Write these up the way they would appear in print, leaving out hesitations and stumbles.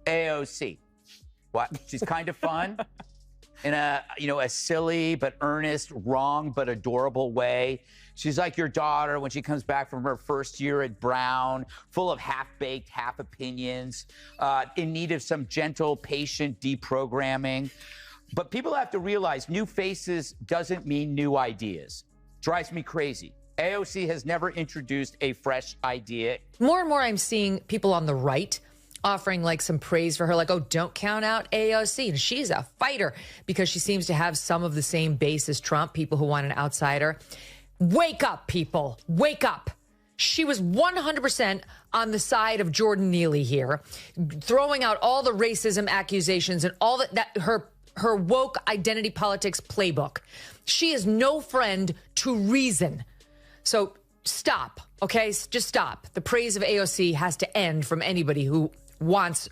AOC. What? She's kind of fun in a silly but earnest, wrong but adorable way. She's like your daughter when she comes back from her first year at Brown, full of half-baked, half opinions, in need of some gentle, patient deprogramming. But people have to realize new faces doesn't mean new ideas. Drives me crazy. AOC has never introduced a fresh idea. More and more I'm seeing people on the right offering like some praise for her, like, oh, don't count out AOC. And she's a fighter because she seems to have some of the same base as Trump, people who want an outsider. Wake up, people. Wake up. She was 100% on the side of Jordan Neely here, throwing out all the racism accusations and all that her woke identity politics playbook. She is no friend to reason. So stop, okay? Just stop. The praise of AOC has to end from anybody who wants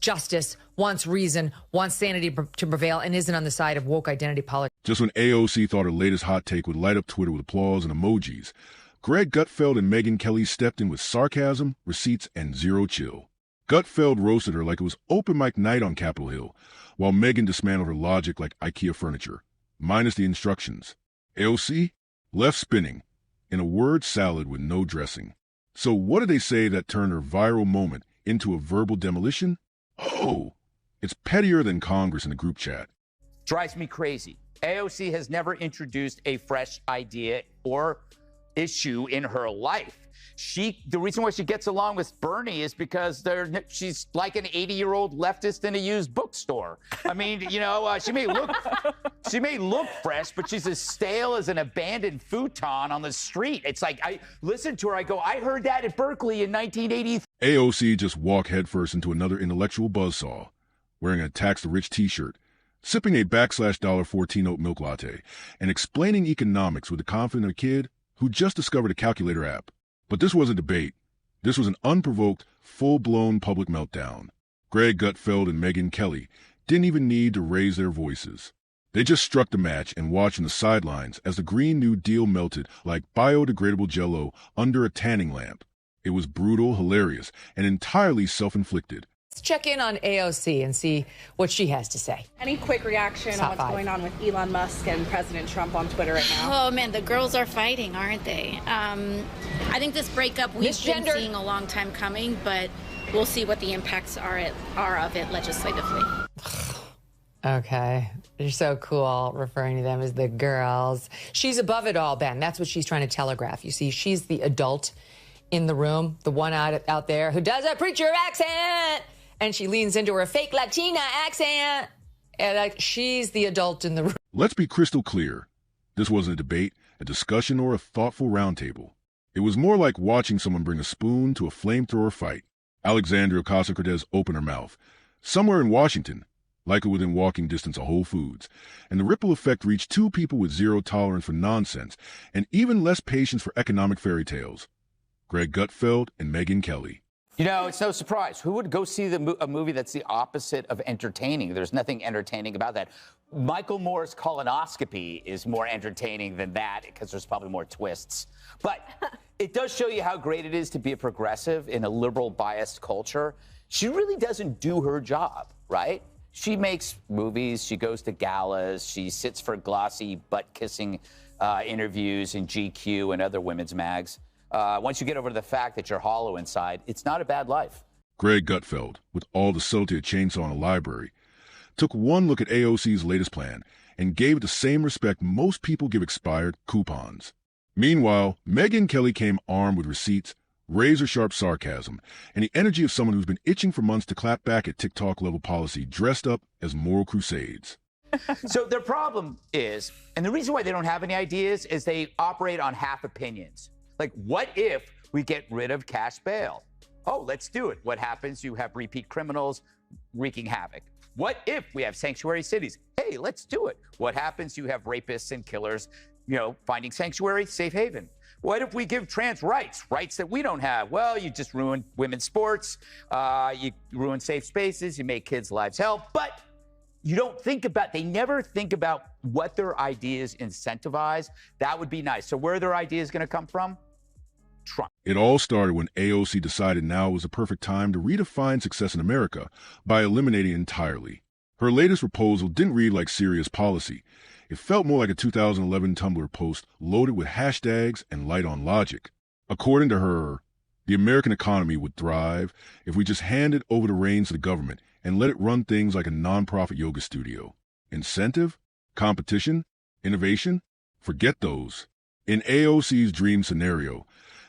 justice, wants reason, wants sanity to prevail, and isn't on the side of woke identity politics. Just when AOC thought her latest hot take would light up Twitter with applause and emojis, Greg Gutfeld and Megyn Kelly stepped in with sarcasm, receipts, and zero chill. Gutfeld roasted her like it was open mic night on Capitol Hill, while Megyn dismantled her logic like IKEA furniture, minus the instructions. AOC left spinning, in a word salad with no dressing. So what did they say that turned her viral moment into a verbal demolition? Oh, it's pettier than Congress in the group chat. Drives me crazy. AOC has never introduced a fresh idea or issue in her life. The reason why she gets along with Bernie is because she's like an 80-year-old leftist in a used bookstore. I mean, she may look fresh, but she's as stale as an abandoned futon on the street. It's like, I listen to her, I go, I heard that at Berkeley in 1983. AOC just walked headfirst into another intellectual buzzsaw, wearing a tax the rich t-shirt, sipping a $14 oat milk latte, and explaining economics with the confidence of a kid who just discovered a calculator app. But this wasn't a debate. This was an unprovoked, full-blown public meltdown. Greg Gutfeld and Megyn Kelly didn't even need to raise their voices. They just struck the match and watched from the sidelines as the Green New Deal melted like biodegradable Jell-O under a tanning lamp. It was brutal, hilarious, and entirely self-inflicted. Let's check in on AOC and see what she has to say. Any quick reaction on what's going on with Elon Musk and President Trump on Twitter right now? Oh, man, the girls are fighting, aren't they? I think this breakup we've been seeing a long time coming, but we'll see what the impacts are of it legislatively. Okay. You're so cool referring to them as the girls. She's above it all, Ben. That's what she's trying to telegraph. You see, she's the adult in the room, the one out there who does a preacher accent. And she leans into her fake Latina accent. And she's the adult in the room. Let's be crystal clear. This wasn't a debate, a discussion, or a thoughtful roundtable. It was more like watching someone bring a spoon to a flamethrower fight. Alexandria Ocasio-Cortez opened her mouth. Somewhere in Washington, likely within walking distance of Whole Foods. And the ripple effect reached two people with zero tolerance for nonsense and even less patience for economic fairy tales. Greg Gutfeld and Megyn Kelly. It's no surprise. Who would go see a movie that's the opposite of entertaining? There's nothing entertaining about that. Michael Moore's colonoscopy is more entertaining than that because there's probably more twists. But it does show you how great it is to be a progressive in a liberal biased culture. She really doesn't do her job, right? She makes movies. She goes to galas. She sits for glossy butt-kissing interviews in GQ and other women's mags. Once you get over the fact that you're hollow inside, it's not a bad life. Greg Gutfeld, with all the subtlety of chainsaw in a library, took one look at AOC's latest plan and gave it the same respect most people give expired coupons. Meanwhile, Megyn Kelly came armed with receipts, razor-sharp sarcasm, and the energy of someone who's been itching for months to clap back at TikTok-level policy dressed up as moral crusades. So their problem is, and the reason why they don't have any ideas is they operate on half opinions. Like, what if we get rid of cash bail? Oh, let's do it. What happens? You have repeat criminals wreaking havoc. What if we have sanctuary cities? Hey, let's do it. What happens? You have rapists and killers, finding sanctuary, safe haven. What if we give trans rights that we don't have? Well, you just ruin women's sports. You ruin safe spaces. You make kids' lives hell. But they never think about what their ideas incentivize. That would be nice. So where are their ideas going to come from? Trump. It all started when AOC decided now was the perfect time to redefine success in America by eliminating it entirely. Her latest proposal didn't read like serious policy. It felt more like a 2011 Tumblr post loaded with hashtags and light on logic. According to her, the American economy would thrive if we just handed over the reins to the government and let it run things like a nonprofit yoga studio. Incentive? Competition? Innovation? Forget those. In AOC's dream scenario,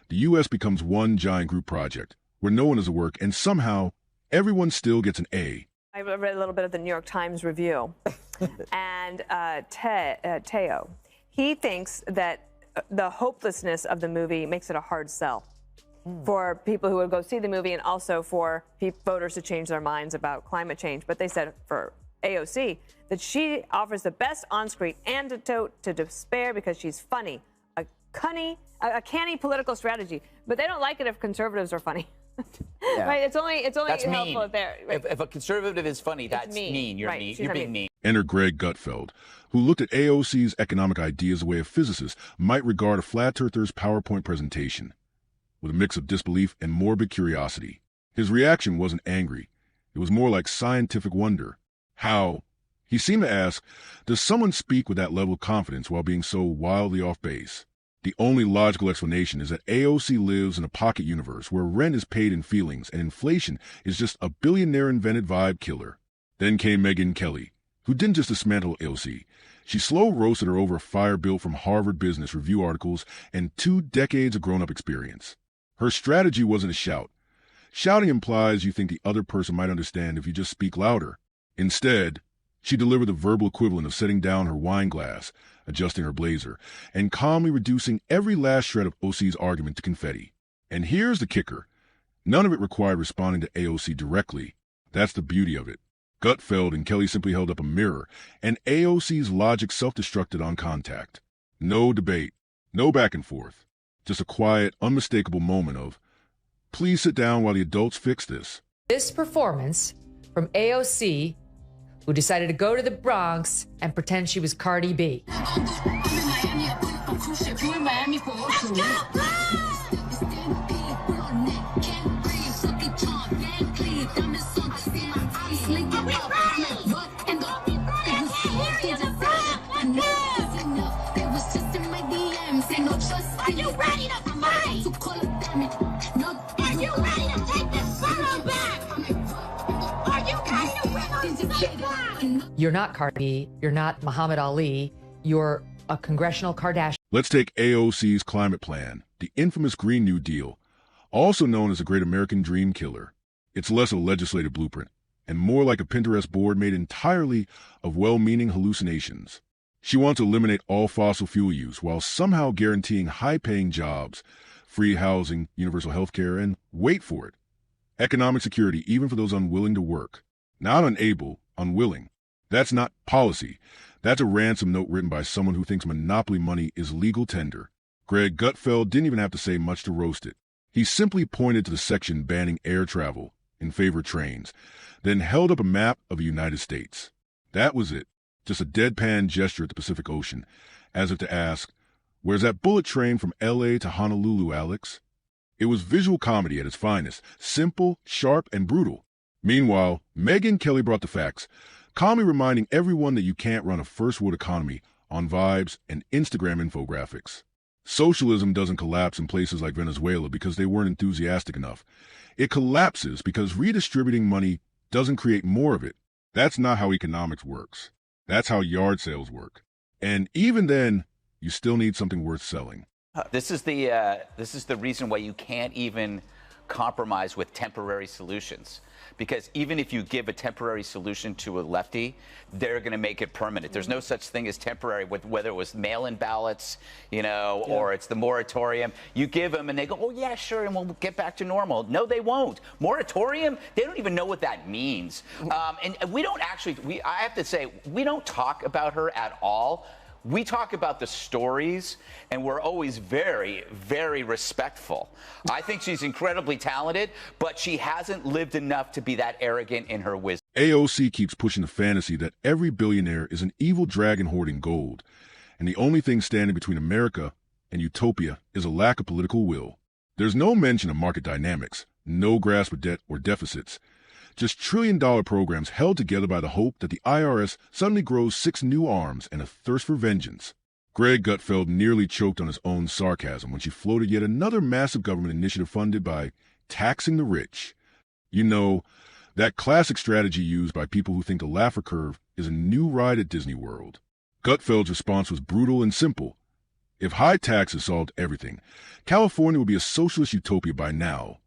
the U.S. becomes one giant group project where no one does the work and somehow everyone still gets an A. I read a little bit of the New York Times review, and Teo, he thinks that the hopelessness of the movie makes it a hard sell for people who would go see the movie and also for voters to change their minds about climate change. But they said for AOC that she offers the best on-screen antidote to despair because she's funny, a canny political strategy. But they don't like it if conservatives are funny. Yeah. Right? It's only that's helpful mean. if they're right. If a conservative is funny, that's mean. You're right. mean. You're being mean. Enter Greg Gutfeld, who looked at AOC's economic ideas the way a physicist might regard a flat earther's PowerPoint presentation, with a mix of disbelief and morbid curiosity. His reaction wasn't angry. It was more like scientific wonder. How? He seemed to ask, does someone speak with that level of confidence while being so wildly off base? The only logical explanation is that AOC lives in a pocket universe where rent is paid in feelings and inflation is just a billionaire-invented vibe killer. Then came Megyn Kelly, who didn't just dismantle AOC. She slow-roasted her over a fire built from Harvard Business Review articles and 2 decades of grown-up experience. Her strategy wasn't a shout. Shouting implies you think the other person might understand if you just speak louder. Instead, she delivered the verbal equivalent of setting down her wine glass, adjusting her blazer, and calmly reducing every last shred of OC's argument to confetti. And here's the kicker. None of it required responding to AOC directly. That's the beauty of it. Gutfeld and Kelly simply held up a mirror, and AOC's logic self-destructed on contact. No debate, no back and forth. Just a quiet, unmistakable moment of, please sit down while the adults fix this. This performance from AOC, who decided to go to the Bronx and pretend she was Cardi B. Are you ready to fight? Are you ready to take this borough back? Are you ready to win on state? You're not Cardi B. You're not Muhammad Ali. You're a congressional Kardashian. Let's take AOC's climate plan, the infamous Green New Deal, also known as the Great American Dream Killer. It's less a legislative blueprint and more like a Pinterest board made entirely of well-meaning hallucinations. She wants to eliminate all fossil fuel use while somehow guaranteeing high-paying jobs, free housing, universal health care, and, wait for it, economic security even for those unwilling to work. Not unable, unwilling. That's not policy. That's a ransom note written by someone who thinks monopoly money is legal tender. Greg Gutfeld didn't even have to say much to roast it. He simply pointed to the section banning air travel in favor of trains, then held up a map of the United States. That was it. Just a deadpan gesture at the Pacific Ocean, as if to ask, where's that bullet train from L.A. to Honolulu, Alex? It was visual comedy at its finest, simple, sharp, and brutal. Meanwhile, Megyn Kelly brought the facts, calmly reminding everyone that you can't run a first world economy on vibes and Instagram infographics. Socialism doesn't collapse in places like Venezuela because they weren't enthusiastic enough. It collapses because redistributing money doesn't create more of it. That's not how economics works. That's how yard sales work. And even then, you still need something worth selling. This is the reason why you can't even compromise with temporary solutions. Because even if you give a temporary solution to a lefty, they're going to make it permanent. There's no such thing as temporary, whether it was mail-in ballots, or it's the moratorium. You give them and they go, oh, yeah, sure, and we'll get back to normal. No, they won't. Moratorium, they don't even know what that means. And we don't actually, I have to say, we don't talk about her at all. We talk about the stories, and we're always very, very respectful. I think she's incredibly talented, but she hasn't lived enough to be that arrogant in her wisdom. AOC keeps pushing the fantasy that every billionaire is an evil dragon hoarding gold, and the only thing standing between America and utopia is a lack of political will. There's no mention of market dynamics, no grasp of debt or deficits, just trillion-dollar programs held together by the hope that the IRS suddenly grows 6 new arms and a thirst for vengeance. Greg Gutfeld nearly choked on his own sarcasm when she floated yet another massive government initiative funded by taxing the rich. You know, that classic strategy used by people who think the Laffer curve is a new ride at Disney World. Gutfeld's response was brutal and simple. If high taxes solved everything, California would be a socialist utopia by now,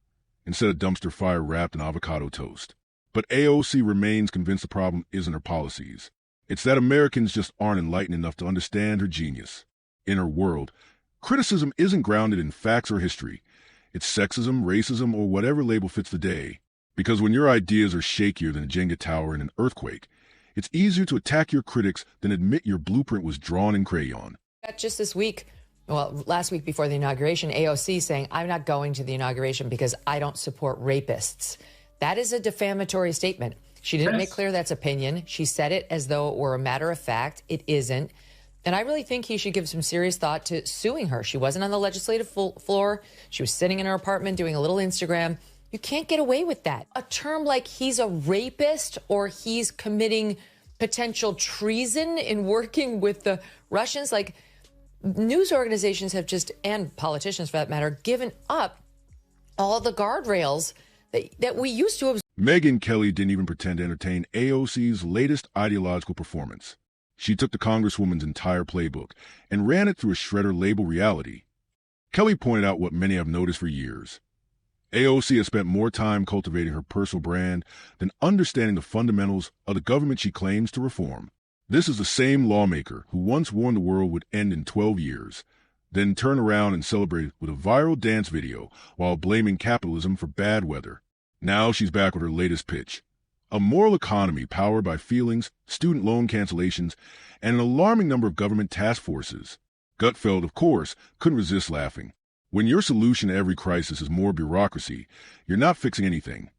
instead of dumpster fire wrapped in avocado toast. But AOC remains convinced the problem isn't her policies. It's that Americans just aren't enlightened enough to understand her genius. In her world, criticism isn't grounded in facts or history. It's sexism, racism, or whatever label fits the day. Because when your ideas are shakier than a Jenga tower in an earthquake, it's easier to attack your critics than admit your blueprint was drawn in crayon. Just this week, well, last week before the inauguration, AOC saying, I'm not going to the inauguration because I don't support rapists. That is a defamatory statement. She didn't make clear that's opinion. She said it as though it were a matter of fact. It isn't. And I really think he should give some serious thought to suing her. She wasn't on the legislative floor. She was sitting in her apartment doing a little Instagram. You can't get away with that. A term like he's a rapist or he's committing potential treason in working with the Russians, like news organizations have just, and politicians for that matter, given up all the guardrails that we used to observe. Megyn Kelly didn't even pretend to entertain AOC's latest ideological performance. She took the Congresswoman's entire playbook and ran it through a shredder labeled reality. Kelly pointed out what many have noticed for years. AOC has spent more time cultivating her personal brand than understanding the fundamentals of the government she claims to reform. This is the same lawmaker who once warned the world would end in 12 years, then turned around and celebrated with a viral dance video while blaming capitalism for bad weather. Now she's back with her latest pitch. A moral economy powered by feelings, student loan cancellations, and an alarming number of government task forces. Gutfeld, of course, couldn't resist laughing. When your solution to every crisis is more bureaucracy, you're not fixing anything.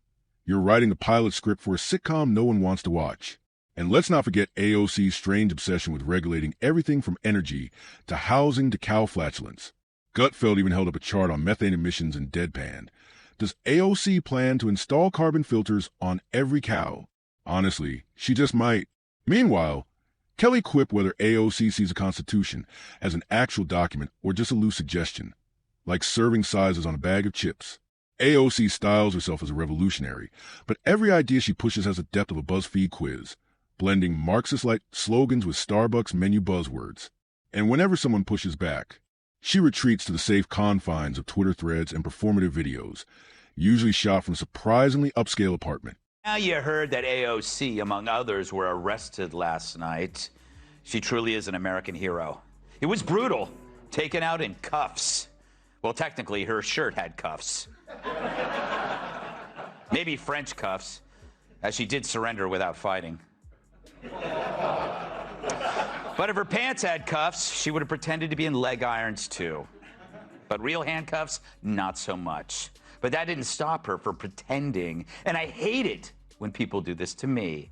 You're writing the pilot script for a sitcom no one wants to watch. And let's not forget AOC's strange obsession with regulating everything from energy to housing to cow flatulence. Gutfeld even held up a chart on methane emissions in deadpan. Does AOC plan to install carbon filters on every cow? Honestly, she just might. Meanwhile, Kelly quipped whether AOC sees the Constitution as an actual document or just a loose suggestion, like serving sizes on a bag of chips. AOC styles herself as a revolutionary, but every idea she pushes has the depth of a BuzzFeed quiz, blending Marxist-like slogans with Starbucks menu buzzwords. And whenever someone pushes back, she retreats to the safe confines of Twitter threads and performative videos, usually shot from a surprisingly upscale apartment. Now you heard that AOC, among others, were arrested last night. She truly is an American hero. It was brutal, taken out in cuffs. Well, technically, her shirt had cuffs. Maybe French cuffs, as she did surrender without fighting. But if her pants had cuffs, she would have pretended to be in leg irons too. But real handcuffs, not so much. But that didn't stop her from pretending. And I hate it when people do this to me.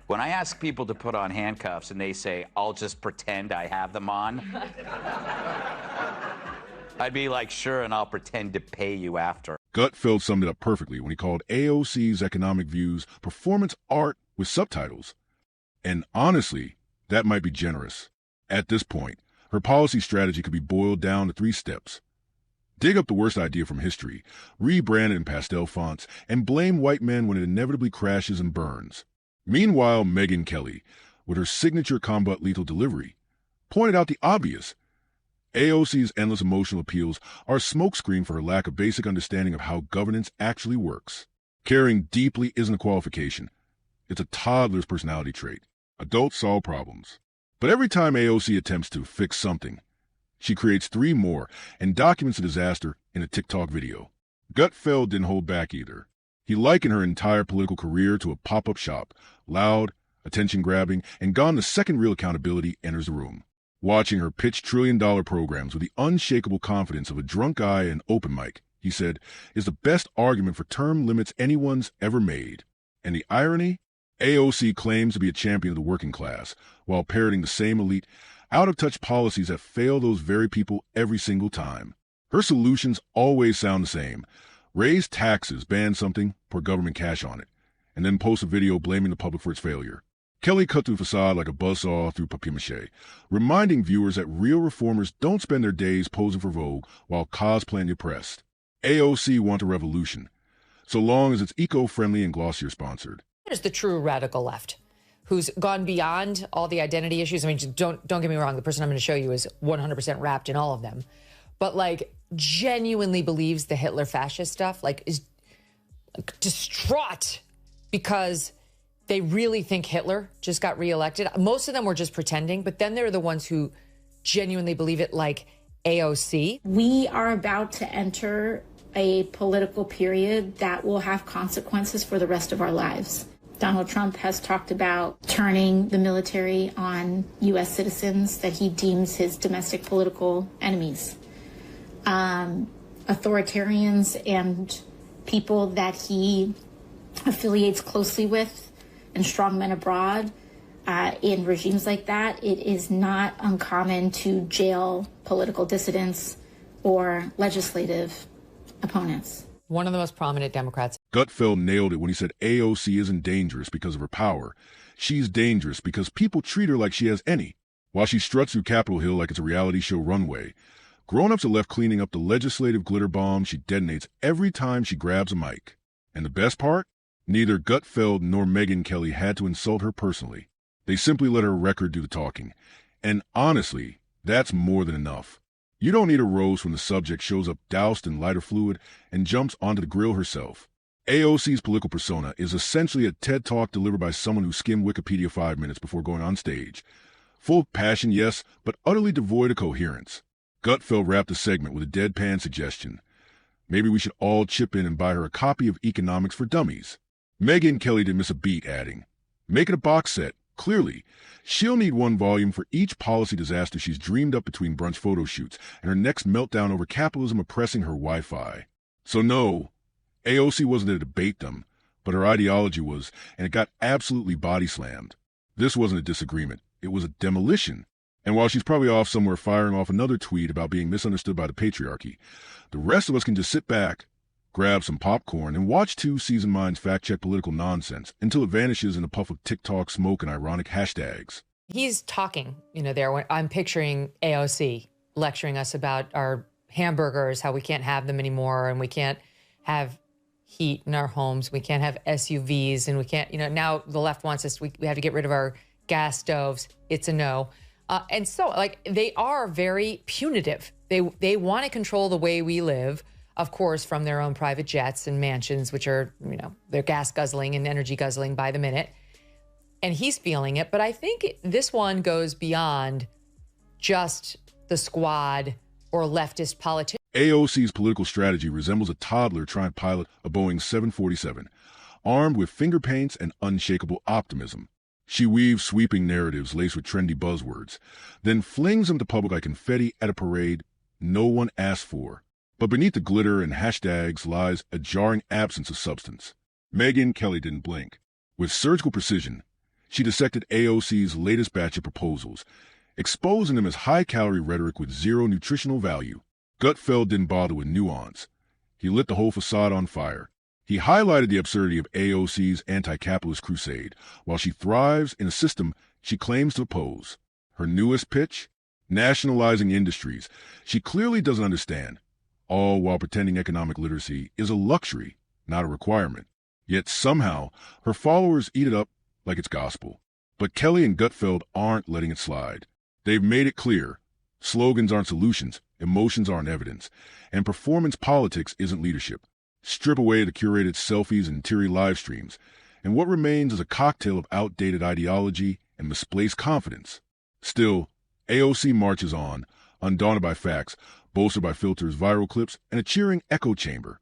When I ask people to put on handcuffs and they say, I'll just pretend I have them on, I'd be like, sure, and I'll pretend to pay you after. Gutfeld summed it up perfectly when he called AOC's economic views performance art with subtitles. And honestly, that might be generous. At this point, her policy strategy could be boiled down to 3 steps. Dig up the worst idea from history, rebrand it in pastel fonts, and blame white men when it inevitably crashes and burns. Meanwhile, Megyn Kelly, with her signature combat lethal delivery, pointed out the obvious. AOC's endless emotional appeals are a smokescreen for her lack of basic understanding of how governance actually works. Caring deeply isn't a qualification. It's a toddler's personality trait. Adults solve problems. But every time AOC attempts to fix something, she creates 3 more and documents the disaster in a TikTok video. Gutfeld didn't hold back either. He likened her entire political career to a pop-up shop, loud, attention-grabbing, and gone the second real accountability enters the room. Watching her pitch trillion-dollar programs with the unshakable confidence of a drunk guy in open mic, he said, is the best argument for term limits anyone's ever made. And the irony? AOC claims to be a champion of the working class, while parroting the same elite, out-of-touch policies that fail those very people every single time. Her solutions always sound the same. Raise taxes, ban something, pour government cash on it, and then post a video blaming the public for its failure. Kelly cut through facade like a buzzsaw through papier-mâché, reminding viewers that real reformers don't spend their days posing for Vogue while cosplaying the oppressed. AOC want a revolution, so long as it's eco-friendly and Glossier sponsored. There's the true radical left, who's gone beyond all the identity issues. I mean, don't get me wrong. The person I'm going to show you is 100% wrapped in all of them, but like genuinely believes the Hitler fascist stuff, like is distraught because they really think Hitler just got reelected. Most of them were just pretending, but then there are the ones who genuinely believe it, like AOC. We are about to enter a political period that will have consequences for the rest of our lives. Donald Trump has talked about turning the military on U.S. citizens that he deems his domestic political enemies. Authoritarians and people that he affiliates closely with and strongmen abroad in regimes like that, it is not uncommon to jail political dissidents or legislative opponents. One of the most prominent Democrats. Gutfeld nailed it when he said AOC isn't dangerous because of her power. She's dangerous because people treat her like she has any. While she struts through Capitol Hill like it's a reality show runway, grown-ups are left cleaning up the legislative glitter bomb she detonates every time she grabs a mic. And the best part? Neither Gutfeld nor Megyn Kelly had to insult her personally. They simply let her record do the talking. And honestly, that's more than enough. You don't need a rose when the subject shows up doused in lighter fluid and jumps onto the grill herself. AOC's political persona is essentially a TED Talk delivered by someone who skimmed Wikipedia 5 minutes before going on stage. Full of passion, yes, but utterly devoid of coherence. Gutfeld wrapped the segment with a deadpan suggestion. Maybe we should all chip in and buy her a copy of Economics for Dummies. Megyn Kelly didn't miss a beat, adding, "Make it a box set. Clearly, she'll need one volume for each policy disaster she's dreamed up between brunch photo shoots and her next meltdown over capitalism oppressing her Wi-Fi." So no, AOC wasn't there to debate them, but her ideology was, and it got absolutely body slammed. This wasn't a disagreement. It was a demolition. And while she's probably off somewhere firing off another tweet about being misunderstood by the patriarchy, the rest of us can just sit back, grab some popcorn, and watch two seasoned minds fact-check political nonsense until it vanishes in a puff of TikTok smoke and ironic hashtags. He's talking, there when I'm picturing AOC lecturing us about our hamburgers, how we can't have them anymore, and we can't have heat in our homes, we can't have SUVs, and we can't, now the left wants us, we have to get rid of our gas stoves. It's a no. And so, they are very punitive. They want to control the way we live, of course, from their own private jets and mansions, which are, they're gas guzzling and energy guzzling by the minute. And he's feeling it. But I think this one goes beyond just the squad or leftist politicians. AOC's political strategy resembles a toddler trying to pilot a Boeing 747, armed with finger paints and unshakable optimism. She weaves sweeping narratives laced with trendy buzzwords, then flings them to public like confetti at a parade no one asked for. But beneath the glitter and hashtags lies a jarring absence of substance. Megyn Kelly didn't blink. With surgical precision, she dissected AOC's latest batch of proposals, exposing them as high-calorie rhetoric with zero nutritional value. Gutfeld didn't bother with nuance. He lit the whole facade on fire. He highlighted the absurdity of AOC's anti-capitalist crusade, while she thrives in a system she claims to oppose. Her newest pitch? Nationalizing industries she clearly doesn't understand, all while pretending economic literacy is a luxury, not a requirement. Yet somehow, her followers eat it up like it's gospel. But Kelly and Gutfeld aren't letting it slide. They've made it clear. Slogans aren't solutions, emotions aren't evidence, and performance politics isn't leadership. Strip away the curated selfies and teary live streams, and what remains is a cocktail of outdated ideology and misplaced confidence. Still, AOC marches on, undaunted by facts, bolstered by filters, viral clips, and a cheering echo chamber.